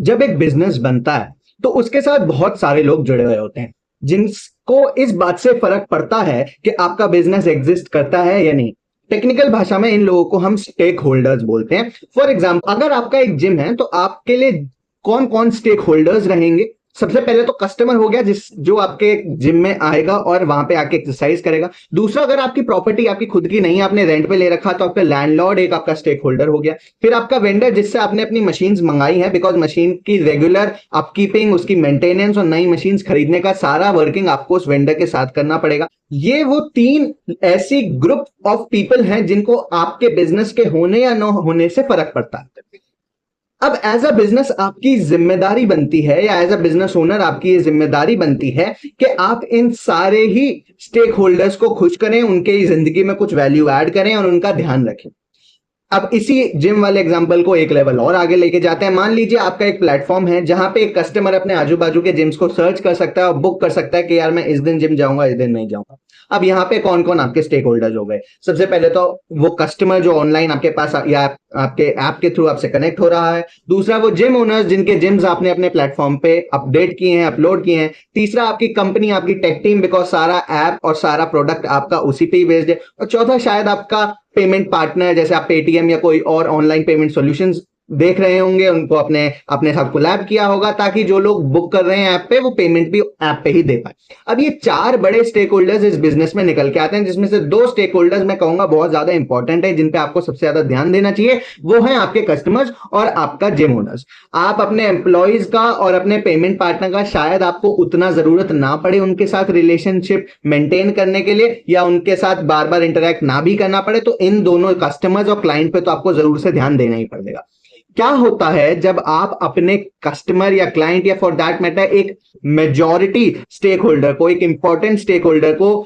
जब एक बिजनेस बनता है तो उसके साथ बहुत सारे लोग जुड़े हुए होते हैं जिनको इस बात से फर्क पड़ता है कि आपका बिजनेस एग्जिस्ट करता है या नहीं। टेक्निकल भाषा में इन लोगों को हम स्टेक होल्डर्स बोलते हैं। फॉर एग्जाम्पल, अगर आपका एक जिम है तो आपके लिए कौन कौन स्टेक होल्डर्स रहेंगे? सबसे पहले तो कस्टमर हो गया, जिस जो आपके जिम में आएगा और वहां पे आके एक्सरसाइज करेगा। दूसरा, अगर आपकी प्रॉपर्टी आपकी खुद की नहीं, आपने रेंट पे ले रखा, तो आपका लैंडलॉर्ड एक आपका स्टेक होल्डर हो गया। फिर आपका वेंडर, जिससे आपने अपनी मशीन्स मंगाई है, बिकॉज मशीन की रेगुलर अपकीपिंग, उसकी मेंटेनेंस और नई मशीन्स खरीदने का सारा वर्किंग आपको उस वेंडर के साथ करना पड़ेगा। ये वो तीन ऐसी ग्रुप ऑफ पीपल हैं जिनको आपके बिजनेस के होने या न होने से फर्क पड़ता है। अब एज अ बिजनेस आपकी जिम्मेदारी बनती है, या एज अ बिजनेस ओनर आपकी ये जिम्मेदारी बनती है कि आप इन सारे ही स्टेक होल्डर्स को खुश करें, उनके जिंदगी में कुछ वैल्यू ऐड करें और उनका ध्यान रखें। अब इसी जिम वाले एग्जांपल को एक लेवल और आगे लेके जाते हैं। मान लीजिए आपका एक प्लेटफॉर्म है जहां पे एक कस्टमर अपने आजू बाजू के जिम्स को सर्च कर सकता है और बुक कर सकता है कि यार मैं इस दिन जिम जाऊंगा, इस दिन नहीं जाऊंगा। अब यहाँ पे कौन कौन आपके स्टेक होल्डर्स हो गए? सबसे पहले तो वो कस्टमर जो ऑनलाइन आपके पास या आपके ऐप के थ्रू आपसे कनेक्ट हो रहा है। दूसरा, वो जिम ओनर्स जिनके जिम्स आपने अपने प्लेटफॉर्म पे अपडेट किए हैं, अपलोड किए हैं। तीसरा, आपकी कंपनी, आपकी टेक टीम, बिकॉज सारा ऐप और सारा प्रोडक्ट आपका उसी पे ही बेस्ड है। और चौथा, शायद आपका पेमेंट पार्टनर, जैसे आप पेटीएम या कोई और ऑनलाइन पेमेंट सॉल्यूशंस देख रहे होंगे, उनको अपने अपने साथ कोलैब किया होगा ताकि जो लोग बुक कर रहे हैं ऐप पे, वो पेमेंट भी ऐप पे ही दे पाए। अब ये चार बड़े स्टेक होल्डर्स इस बिजनेस में निकल के आते हैं, जिसमें से दो स्टेक होल्डर्स मैं कहूंगा बहुत ज्यादा इंपॉर्टेंट है, जिन पे आपको सबसे ज्यादा ध्यान देना चाहिए। वो है आपके कस्टमर्स और आपका जिम ओनर्स। आप अपने एम्प्लॉयज का और अपने पेमेंट पार्टनर का शायद आपको उतना जरूरत ना पड़े उनके साथ रिलेशनशिप मेंटेन करने के लिए, या उनके साथ बार बार इंटरेक्ट ना भी करना पड़े, तो इन दोनों कस्टमर्स और क्लाइंट पे तो आपको जरूर से ध्यान देना ही पड़ेगा। क्या होता है जब आप अपने कस्टमर या क्लाइंट या फॉर दैट मैटर एक मेजॉरिटी स्टेक होल्डर को, एक इंपॉर्टेंट स्टेक होल्डर को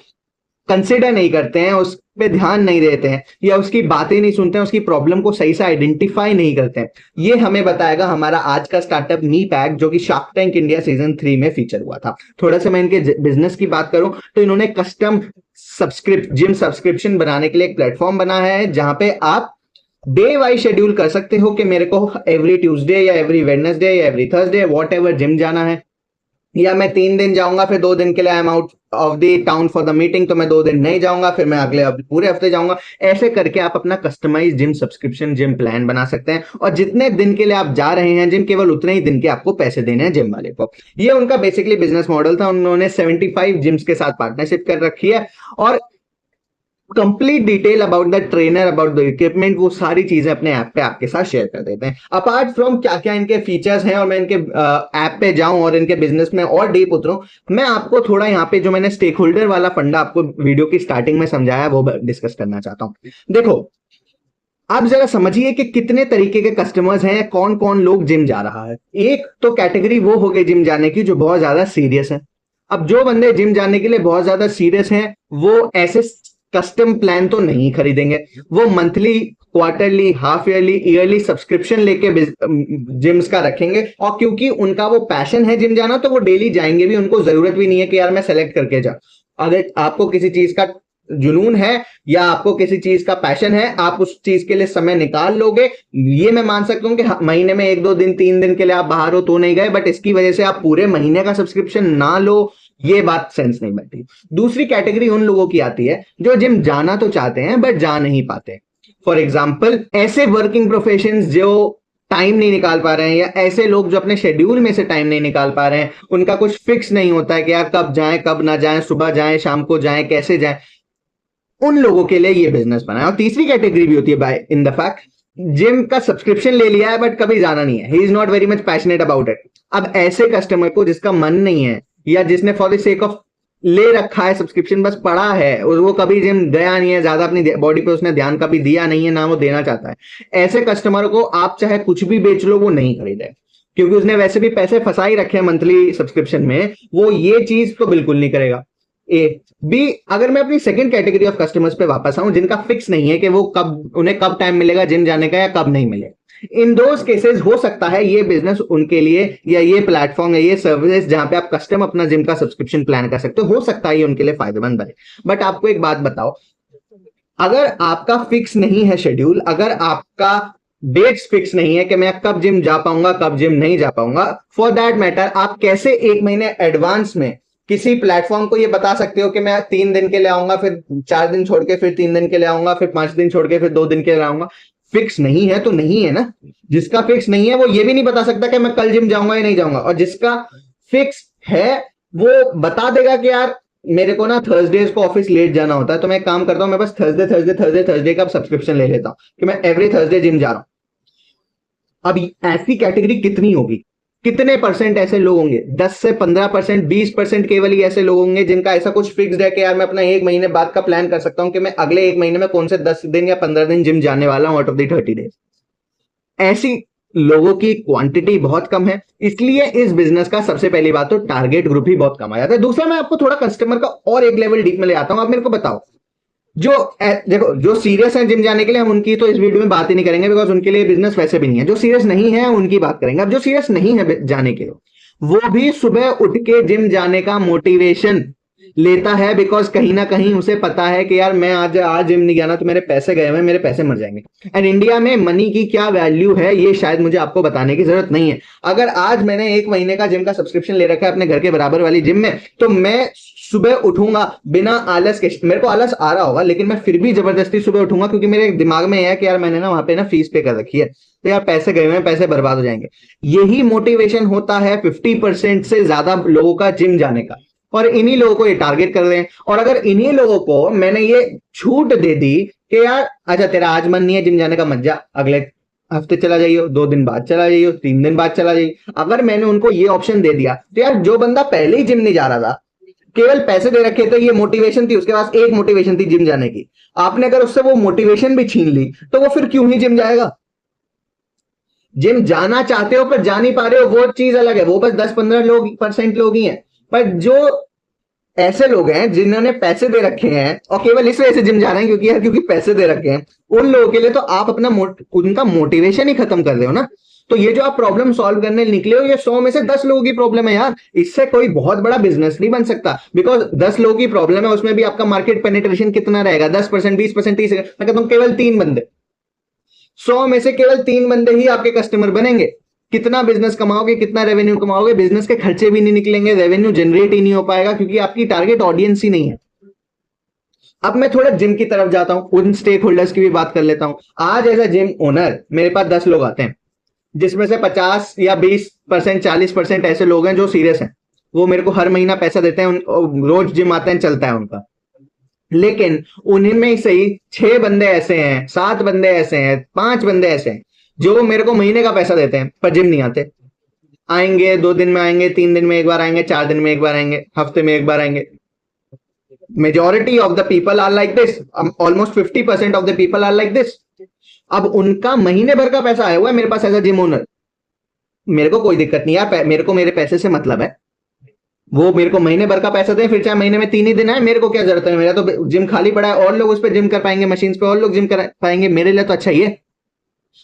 कंसिडर नहीं करते हैं, उस पे ध्यान नहीं देते हैं, या उसकी बातें नहीं सुनते हैं, उसकी प्रॉब्लम को सही से आइडेंटिफाई नहीं करते हैं? ये हमें बताएगा हमारा आज का स्टार्टअप मी पैक, जो कि शार्क टैंक इंडिया सीजन 3 में फीचर हुआ था। थोड़ा सा मैं इनके बिजनेस की बात करूं तो इन्होंने कस्टम जिम सब्सक्रिप्शन बनाने के लिए एक प्लेटफॉर्म बनाया है, जहां पे आप डे वाइज शेड्यूल कर सकते हो कि मेरे को एवरी ट्यूसडे या एवरी वेडनेसडे या every Thursday what ever gym जाना है, या मैं 3 दिन जाऊंगा, फिर 2 दिन के लिए I am out of the town for the meeting, तो मैं 2 दिन नहीं जाऊंगा, फिर मैं अगले पूरे हफ्ते जाऊंगा। ऐसे करके आप अपना customize gym subscription, gym plan बना सकते हैं, और जितने दिन के लिए आप जा रहे हैं जिम, केवल उतने ही दिन के आपको पैसे देने हैं जिम वाले को। ये उनका बेसिकली बिजनेस मॉडल था। उन्होंने 75 जिम्स के साथ पार्टनरशिप कर रखी है, और complete detail about the trainer, about the equipment, वो सारी चीजें अपने ऐप पे आपके साथ शेयर कर देते हैं। अपार्ट फ्रॉम क्या क्या इनके फीचर्स हैं, और मैं इनके ऐप पे जाऊं और इनके बिजनेस में और डीप उतरूं, मैं आपको थोड़ा यहाँ पे जो मैंने स्टेक होल्डर वाला फंडा आपको वीडियो की स्टार्टिंग में समझाया वो डिस्कस करना चाहता हूं। देखो, आप जरा समझिए कि कितने तरीके के कस्टमर्स हैं, कौन कौन लोग जिम जा रहा है। एक तो कैटेगरी वो हो गई जिम जाने की जो बहुत ज्यादा सीरियस है। अब जो बंदे जिम जाने के लिए बहुत ज्यादा सीरियस हैं, वो ऐसे कस्टम प्लान तो नहीं खरीदेंगे। वो monthly, quarterly, half yearly, yearly subscription लेके जिम्स का रखेंगे, और क्योंकि उनका वो पैशन है जिम जाना, तो वो डेली जाएंगे भी। उनको जरूरत भी नहीं है कि यार मैं सेलेक्ट करके जा। अगर आपको किसी चीज का जुनून है या आपको किसी चीज का पैशन है, आप उस चीज के लिए समय निकाल लोगे। ये मैं मान सकता हूं कि महीने में 1-2 दिन, 3 दिन के लिए आप बाहर हो तो नहीं गए, बट इसकी वजह से आप पूरे महीने का सब्सक्रिप्शन ना लो, ये बात सेंस नहीं बनती। दूसरी कैटेगरी उन लोगों की आती है जो जिम जाना तो चाहते हैं बट जा नहीं पाते। फॉर एग्जाम्पल, ऐसे वर्किंग प्रोफेशंस जो टाइम नहीं निकाल पा रहे हैं, या ऐसे लोग जो अपने शेड्यूल में से टाइम नहीं निकाल पा रहे हैं, उनका कुछ फिक्स नहीं होता है कि यार कब जाएं कब ना जाएं, सुबह जाएं शाम को जाएं कैसे जाएं, उन लोगों के लिए ये बिजनेस बनाया। और तीसरी कैटेगरी भी होती है, by in the fact, gym का सब्सक्रिप्शन ले लिया है बट कभी जाना नहीं है, he is not very much passionate about it. अब ऐसे कस्टमर को जिसका मन नहीं है, या जिसने फॉर द सेक ऑफ ले रखा है सब्सक्रिप्शन, बस पड़ा है और वो कभी जिम गया नहीं है, ज्यादा अपनी बॉडी पे उसने ध्यान कभी दिया नहीं है, ना वो देना चाहता है, ऐसे कस्टमर को आप चाहे कुछ भी बेच लो, वो नहीं खरीदे, क्योंकि उसने वैसे भी पैसे फंसा ही रखे हैं मंथली सब्सक्रिप्शन में, वो ये चीज तो बिल्कुल नहीं करेगा। ए बी, अगर मैं अपनी सेकंड कैटेगरी ऑफ कस्टमर्स पे वापस आऊं, जिनका फिक्स नहीं है कि वो कब, उन्हें कब टाइम मिलेगा जिम जाने का या कब नहीं मिलेगा, इन दोज केसेस हो सकता है ये बिजनेस उनके लिए, या ये प्लेटफॉर्म या ये सर्विस जहां पे आप कस्टम अपना जिम का सब्सक्रिप्शन प्लान कर सकते हो सकता है ये उनके लिए फायदेमंद बने। बट आपको एक बात बताओ, अगर आपका फिक्स नहीं है शेड्यूल, अगर आपका डेट्स फिक्स नहीं है कि मैं कब जिम जा पाऊंगा कब जिम नहीं जा पाऊंगा। फॉर दैट मैटर आप कैसे एक महीने एडवांस में किसी प्लेटफॉर्म को ये बता सकते हो कि मैं 3 दिन के लिए आऊंगा, फिर 4 दिन छोड़ के फिर 3 दिन के लिए आऊंगा, फिर 5 दिन छोड़ के फिर 2 दिन के लिए आऊंगा। फिक्स नहीं है तो नहीं है ना। जिसका फिक्स नहीं है वो ये भी नहीं बता सकता कि मैं कल जिम जाऊंगा या नहीं जाऊंगा, और जिसका फिक्स है वो बता देगा कि यार मेरे को ना थर्सडेज को ऑफिस लेट जाना होता है, तो मैं एक काम करता हूं, मैं बस थर्सडे का सब्सक्रिप्शन ले लेता हूं कि मैं एवरी थर्सडे जिम जा रहा हूं। अब ऐसी कैटेगरी कितनी होगी, कितने परसेंट ऐसे लोग होंगे? 10 से 15%, 20% केवल ही ऐसे लोग होंगे जिनका ऐसा कुछ फिक्स्ड है कि यार मैं अपना एक महीने बाद का प्लान कर सकता हूं कि मैं अगले एक महीने में कौन से 10 दिन या 15 दिन जिम जाने वाला हूं आउट ऑफ द 30 डेज। ऐसी लोगों की क्वांटिटी बहुत कम है, इसलिए इस बिजनेस का सबसे पहली बात तो टारगेट ग्रुप ही बहुत कम आ जाता है। दूसरा, मैं आपको थोड़ा कस्टमर का और एक लेवल डीप में ले आता हूं। आप मेरे को बताओ, जो देखो जो सीरियस है जिम जाने के लिए, हम उनकी तो इस वीडियो में बात ही नहीं करेंगे बिकॉज उनके लिए बिजनेस वैसे भी नहीं है। जो सीरियस नहीं है उनकी बात करेंगे। अब जो सीरियस नहीं है जाने के लिए, वो भी सुबह उठ के जिम जाने का मोटिवेशन लेता है बिकॉज कहीं ना कहीं उसे पता है कि यार मैं आज जिम नहीं जाना तो मेरे पैसे गए हुए, मेरे पैसे मर जाएंगे। एंड इंडिया में मनी की क्या वैल्यू है ये शायद मुझे आपको बताने की जरूरत नहीं है। अगर आज मैंने एक महीने का जिम का सब्सक्रिप्शन ले रखा है अपने घर के बराबर वाली जिम में, तो मैं सुबह उठूंगा बिना आलस के। मेरे को आलस आ रहा होगा लेकिन मैं फिर भी जबरदस्ती सुबह उठूंगा क्योंकि मेरे दिमाग में है कि यार मैंने ना वहां पे ना फीस पे कर रखी है, तो यार पैसे गए हुए हैं, पैसे बर्बाद हो जाएंगे। यही मोटिवेशन होता है 50% से ज्यादा लोगों का जिम जाने का, और इन्हीं लोगों को ये टारगेट कर रहे हैं। और अगर इन्हीं लोगों को मैंने ये छूट दे दी कि यार अच्छा तेरा आज मन नहीं है जिम जाने का, मत जा, अगले हफ्ते चला जाइए, 2 दिन बाद चला जाइए, 3 दिन बाद चला जाइए। अगर मैंने उनको ये ऑप्शन दे दिया तो यार जो बंदा पहले ही जिम नहीं जा रहा था, केवल पैसे दे रखे थे, ये मोटिवेशन थी उसके पास, एक मोटिवेशन थी जिम जाने की, आपने अगर उससे वो मोटिवेशन भी छीन ली तो वो फिर क्यों ही जिम जाएगा? जिम जाना चाहते हो पर जा नहीं पा रहे हो, वो चीज अलग है, वो बस 10-15% लोग ही हैं। पर जो ऐसे लोग हैं जिन्होंने पैसे दे रखे हैं और केवल इस वजह से जिम जा रहे हैं क्योंकि पैसे दे रखे हैं, उन लोगों के लिए तो आप अपना उनका मोटिवेशन ही खत्म कर रहे हो ना। तो ये जो आप प्रॉब्लम सॉल्व करने निकले हो, ये 100 में से 10 लोगों की प्रॉब्लम है यार। इससे कोई बहुत बड़ा बिजनेस नहीं बन सकता बिकॉज 10 लोगों की प्रॉब्लम है, उसमें भी आपका मार्केट पेनिट्रेशन कितना रहेगा? 10%, 20%, 30%। मैं कहता हूं केवल 3 बंदे, 100 में से केवल 3 बंदे ही आपके कस्टमर बनेंगे। कितना बिजनेस कमाओगे, कितना रेवेन्यू कमाओगे? बिजनेस के खर्चे भी नहीं निकलेंगे, रेवेन्यू जनरेट ही नहीं हो पाएगा क्योंकि आपकी टारगेट ऑडियंस ही नहीं है। अब मैं थोड़ा जिम की तरफ जाता हूं, उन स्टेक होल्डर्स की भी बात कर लेता हूं। आज एज अ जिम ओनर मेरे पास 10 लोग आते हैं, जिसमें से 50 या 20%, 40% ऐसे लोग हैं जो सीरियस हैं, वो मेरे को हर महीना पैसा देते हैं, रोज जिम आते हैं, चलता है उनका। लेकिन उन्हीं में से ही 6 बंदे ऐसे हैं, 7 बंदे ऐसे हैं, 5 बंदे ऐसे हैं जो मेरे को महीने का पैसा देते हैं पर जिम नहीं आते। आएंगे 2 दिन में आएंगे, 3 दिन में एक बार आएंगे, 4 दिन में एक बार आएंगे, हफ्ते में एक बार आएंगे। Majority of the people are like this, almost 50% of the people are like this. अब उनका महीने भर का पैसा आया हुआ है मेरे पास एज अ जिम ओनर, मेरे को कोई दिक्कत नहीं यार, मेरे को मेरे पैसे से मतलब है। वो मेरे को महीने भर का पैसा दें, फिर चाहे महीने में 3 ही दिन आए, मेरे को क्या जरूरत है? मेरा तो जिम खाली पड़ा है, और लोग उस पर जिम कर पाएंगे, मशीन पे और लोग जिम कर पाएंगे, मेरे लिए तो अच्छा ही है।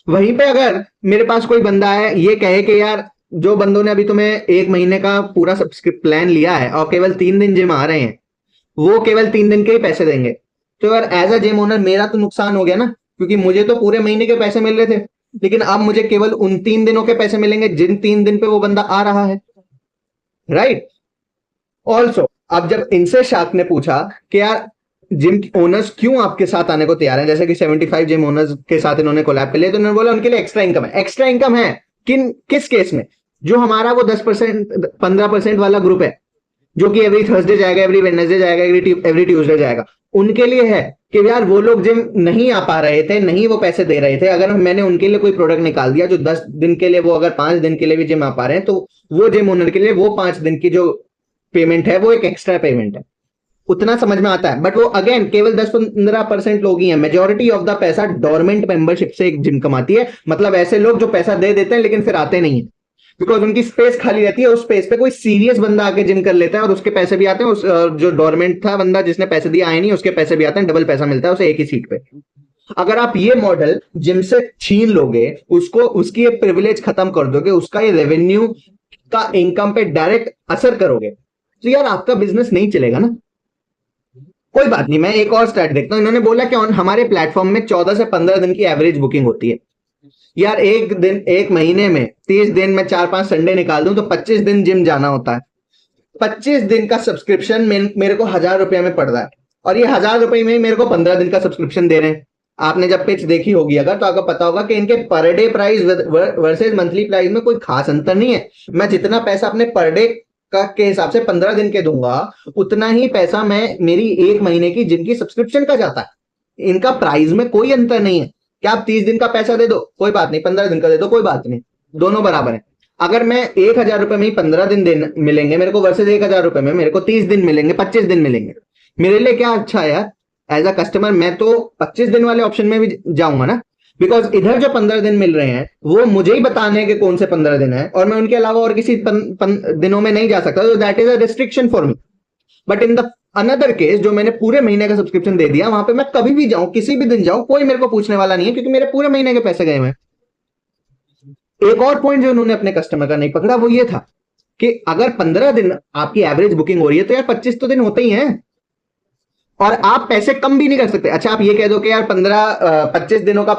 वहीं पे अगर मेरे पास कोई बंदा है ये कहे कि यार जो बंदों ने अभी तुम्हें एक महीने का पूरा सब्सक्रिप्शन प्लान लिया है और केवल 3 दिन जिम आ रहे हैं, वो केवल 3 दिन के ही पैसे देंगे, तो यार एज अ जिम ओनर मेरा तो नुकसान हो गया ना, क्योंकि मुझे तो पूरे महीने के पैसे मिल रहे थे, लेकिन अब मुझे केवल उन 3 दिनों के पैसे मिलेंगे जिन 3 दिन पे वो बंदा आ रहा है, राइट? ऑल्सो अब जब इनसे शार्क ने पूछा कि यार जिम ओनर्स क्यों आपके साथ आने को तैयार हैं, जैसे कि 75 जिम ओनर्स के साथ इन्होंने कोलैब कर लिया, तो उन्होंने बोला उनके लिए एक्स्ट्रा इनकम है। एक्स्ट्रा इनकम है किस केस में? जो हमारा वो 10%, 15% वाला ग्रुप है जो कि एवरी थर्सडे जाएगा, एवरी वेडनेसडे जाएगा, एवरी ट्यूसडे जाएगा, उनके लिए है कि यार वो लोग जिम नहीं आ पा रहे थे, नहीं वो पैसे दे रहे थे, अगर मैंने उनके लिए कोई प्रोडक्ट निकाल दिया जो 10 दिन के लिए, वो अगर 5 दिन के लिए भी जिम आ पा रहे हैं, तो वो जिम ओनर के लिए वो 5 दिन की जो पेमेंट है वो एक एक्स्ट्रा पेमेंट है। उतना समझ में आता है, बट वो अगेन केवल 10-15% लोग ही हैं। मेजोरिटी ऑफ द पैसा डोरमेंट मेंबरशिप से एक जिम कमाती है, मतलब ऐसे लोग जो पैसा दे देते हैं लेकिन फिर आते नहीं है, बिकॉज उनकी स्पेस खाली रहती है, उस स्पेस पे कोई सीरियस बंदा आके जिम कर लेता है और उसके पैसे भी आते हैं, उस जो डोरमेंट था बंदा जिसने पैसे दिए आए नहीं, उसके पैसे भी आते हैं, डबल पैसा मिलता है उसे एक ही सीट पे। अगर आप ये मॉडल जिम से छीन लोगे, उसको उसकी ये प्रिविलेज खत्म कर दोगे, उसका ये रेवेन्यू का इनकम पे डायरेक्ट असर करोगे, तो यार आपका बिजनेस नहीं चलेगा ना। कोई बात नहीं, मैं एक और स्टैट देखता हूं। इन्होंने बोला कि हमारे प्लेटफॉर्म में 14 से 15 दिन की एवरेज बुकिंग होती है। यार एक दिन, एक महीने में 30 दिन में 4-5 संडे निकाल दूं तो 25 दिन जिम जाना होता है। 25 दिन का सब्सक्रिप्शन मेरे को 1,000 रुपए में पड़ रहा है, और ये 1,000 रुपए में मेरे को 15 दिन का सब्सक्रिप्शन दे रहे हैं। आपने जब पिच देखी होगी अगर, तो आपको पता होगा कि इनके per day price versus monthly price में कोई खास अंतर नहीं है। मैं जितना पैसा अपने पर डे का के हिसाब से 15 दिन के दूंगा, उतना ही पैसा मैं मेरी एक महीने की जिम की सब्सक्रिप्शन का जाता है। इनका प्राइस में कोई अंतर नहीं है। क्या आप 30 दिन का पैसा दे दो कोई बात नहीं, 15 दिन का दे दो कोई बात नहीं, दोनों बराबर है। अगर मैं 1,000 रुपए में ही 15 दिन मिलेंगे मेरे को, वर्सेज 1,000 रुपए में मेरे को 30 दिन मिलेंगे, 25 दिन मिलेंगे, मेरे लिए क्या अच्छा है यार। एज अ कस्टमर मैं तो 25 दिन वाले ऑप्शन में भी जाऊंगा ना, बिकॉज इधर जो 15 दिन मिल रहे हैं वो मुझे ही बताने के कौन से 15 दिन है, और मैं उनके अलावा और किसी दिनों में नहीं जा सकता, तो that is a restriction for me. But in the another case, जो मैंने पूरे महीने का सब्सक्रिप्शन दे दिया, वहां पे मैं कभी भी जाऊं, किसी भी दिन जाऊं, कोई मेरे को पूछने वाला नहीं है, क्योंकि मेरे पूरे महीने के पैसे गए हुए हैं। एक और पॉइंट जो उन्होंने अपने कस्टमर का नहीं पकड़ा वो ये था कि अगर 15 दिन आपकी एवरेज बुकिंग हो रही है तो यार 25 तो दिन होते ही हैं, और आप पैसे कम भी नहीं कर सकते। अच्छा आप ये कह दो कि यार 25 दिनों का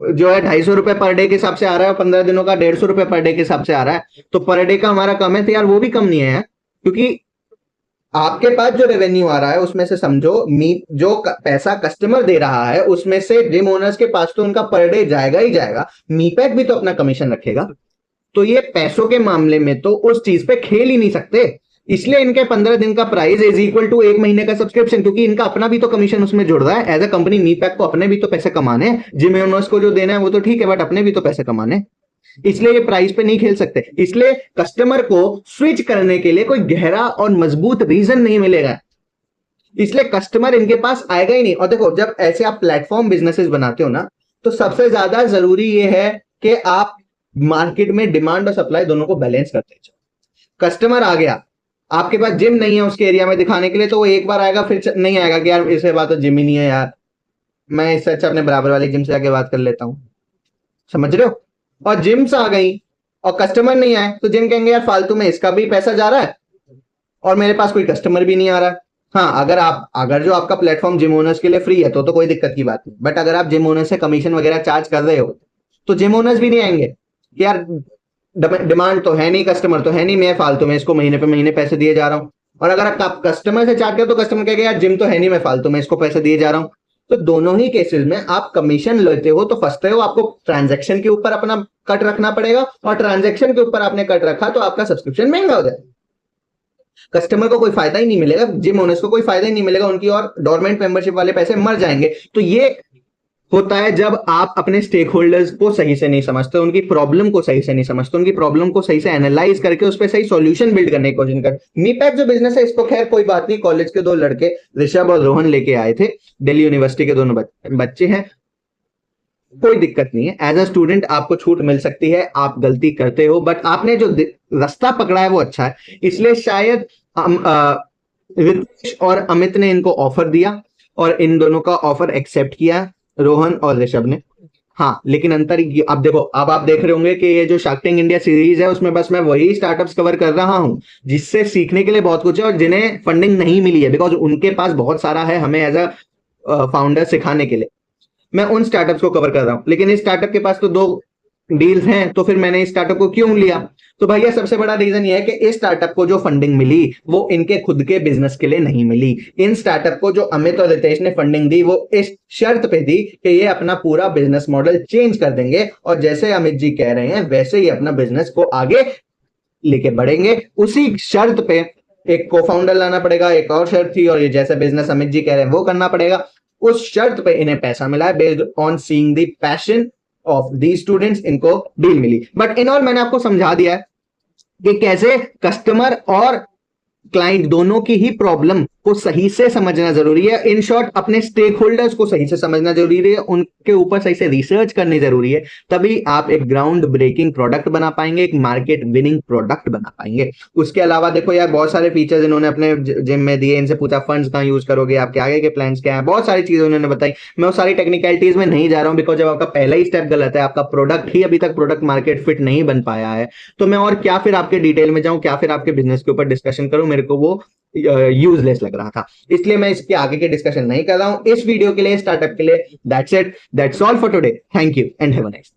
जो है 250 रुपए पर डे के हिसाब से आ रहा है, और 15 दिनों का 150 रुपए पर डे के हिसाब से आ रहा है, तो पर डे का हमारा कम है, तो यार वो भी कम नहीं है, क्योंकि आपके पास जो रेवेन्यू आ रहा है उसमें से समझो जो पैसा कस्टमर दे रहा है उसमें से जिम ओनर्स के पास तो उनका पर डे जाएगा ही जाएगा, मीपैक भी तो अपना कमीशन रखेगा। तो ये पैसों के मामले में तो उस चीज पे खेल ही नहीं सकते, इसलिए इनके 15 दिन का प्राइस इज इक्वल टू एक महीने का सब्सक्रिप्शन, क्योंकि इनका अपना भी तो कमीशन उसमें जुड़ रहा है। एज अ कंपनी मीपैक को अपने भी तो पैसे कमाने हैं, जिम ओनर्स को जो देना है वो तो ठीक है, बट अपने भी तो पैसे कमाने हैं, इसलिए ये प्राइस पे नहीं खेल सकते। इसलिए कस्टमर को स्विच करने के लिए कोई गहरा और मजबूत रीजन नहीं मिलेगा, इसलिए कस्टमर इनके पास आएगा ही नहीं। और देखो जब ऐसे आप प्लेटफॉर्म बिजनेसेस बनाते हो ना, तो सबसे ज्यादा जरूरी ये है कि आप मार्केट में डिमांड और सप्लाई दोनों को बैलेंस करते जाओ। कस्टमर आ गया, आपके पास जिम नहीं है उसके एरिया में दिखाने के लिए, तो वो एक बार आएगा फिर नहीं आएगा कि यार इसके बाद तो जिम ही नहीं है यार, मैं इससे अच्छा अपने बराबर वाली जिम से आके बात कर लेता हूं। समझ रहे हो? और जिम्स आ गई और कस्टमर नहीं आए, तो जिम कहेंगे यार फालतू में इसका भी पैसा जा रहा है और मेरे पास कोई कस्टमर भी नहीं आ रहा है। हाँ, अगर जो आपका प्लेटफॉर्म जिम ओनर्स के लिए फ्री है तो कोई दिक्कत की बात नहीं, बट अगर आप जिम ओनर्स से कमीशन वगैरह चार्ज कर रहे हो तो जिम ओनर्स भी नहीं आएंगे कि यार डिमांड तो है नहीं, कस्टमर तो है नहीं, मैं फालतू में इसको महीने पे महीने पैसे दिए जा रहा हूं। और अगर आप कस्टमर से चार्ज करो तो कस्टमर कहेगा यार जिम तो है नहीं, मैं फालतू में इसको पैसे दिए जा रहा हूं। तो दोनों ही केसेस में आप कमीशन लेते हो तो फंसते हो, आपको ट्रांजैक्शन के ऊपर अपना कट रखना पड़ेगा, और ट्रांजैक्शन के ऊपर आपने कट रखा तो आपका सब्सक्रिप्शन महंगा हो जाएगा। कस्टमर को कोई फायदा ही नहीं मिलेगा, जिम ओनर्स को कोई फायदा ही नहीं मिलेगा, उनकी और डोरमेंट मेंबरशिप वाले पैसे मर जाएंगे। तो ये होता है जब आप अपने स्टेक होल्डर्स को सही से नहीं समझते, उनकी प्रॉब्लम को सही से नहीं समझते, उनकी प्रॉब्लम को सही से एनालाइज करके उस पर सही सॉल्यूशन बिल्ड करने की कोशिश कर। मीपैक जो बिजनेस है इसको खैर कोई बात नहीं, कॉलेज के दो लड़के ऋषभ और रोहन लेके आए थे, दिल्ली यूनिवर्सिटी के दोनों बच्चे हैं, कोई दिक्कत नहीं है। एज अ स्टूडेंट आपको छूट मिल सकती है, आप गलती करते हो, बट आपने जो रास्ता पकड़ा है वो अच्छा है, इसलिए शायद रितेश और अमित ने इनको ऑफर दिया और इन दोनों का ऑफर एक्सेप्ट किया, रोहन और ऋषभ ने। हाँ, लेकिन अंतर अब देखो, अब आप देख रहे होंगे कि ये जो शार्क टैंक इंडिया सीरीज है उसमें बस मैं वही स्टार्टअप्स कवर कर रहा हूं जिससे सीखने के लिए बहुत कुछ है, और जिन्हें फंडिंग नहीं मिली है, बिकॉज उनके पास बहुत सारा है हमें एज अ फाउंडर सिखाने के लिए, मैं उन स्टार्टअप्स को कवर कर रहा हूं। लेकिन इस स्टार्टअप के पास तो 2 डील्स हैं, तो फिर मैंने इस स्टार्टअप को क्यों लिया? तो भैया सबसे बड़ा रीजन ये है कि इस स्टार्टअप को जो फंडिंग मिली वो इनके खुद के बिजनेस के लिए नहीं मिली। इन स्टार्टअप को जो अमित और रितेश ने फंडिंग दी वो इस शर्त पे दी कि ये अपना पूरा बिजनेस मॉडल चेंज कर देंगे, और जैसे अमित जी कह रहे हैं वैसे ही अपना बिजनेस को आगे लेके बढ़ेंगे। उसी शर्त पे एक को फाउंडर लाना पड़ेगा, एक और शर्त थी, और ये जैसे बिजनेस अमित जी कह रहे हैं वो करना पड़ेगा। उस शर्त पे इन्हें पैसा मिला है, based on seeing the passion of the students, इनको डील मिली। बट इन ऑल मैंने आपको समझा दिया है कि कैसे कस्टमर और क्लाइंट दोनों की ही प्रॉब्लम को सही से समझना जरूरी है। इन शॉर्ट अपने स्टेक होल्डर्स को सही से समझना जरूरी है, उनके ऊपर सही से रिसर्च करनी जरूरी है, तभी आप एक ग्राउंड ब्रेकिंग प्रोडक्ट बना पाएंगे, एक मार्केट विनिंग प्रोडक्ट बना पाएंगे। उसके अलावा देखो यार बहुत सारे फीचर्स इन्होंने अपने जिम में दिए, इनसे पूछा फंड्स कहां यूज करोगे, आपके आगे के प्लान्स क्या है, बहुत सारी चीजें उन्होंने बताई। मैं वो सारी टेक्निकलिटीज में नहीं जा रहा हूं, बिकॉज जब आपका पहला ही स्टेप गलत है, आपका प्रोडक्ट ही अभी तक प्रोडक्ट मार्केट फिट नहीं बन पाया है, तो मैं और क्या फिर आपके डिटेल में जाऊं, क्या फिर आपके बिजनेस के ऊपर डिस्कशन करूं, मेरे को वो यूजलेस लग रहा था, इसलिए मैं इसके आगे के डिस्कशन नहीं कर रहा हूं इस वीडियो के लिए, स्टार्टअप के लिए। That's it, that's all for today, thank you and have a nice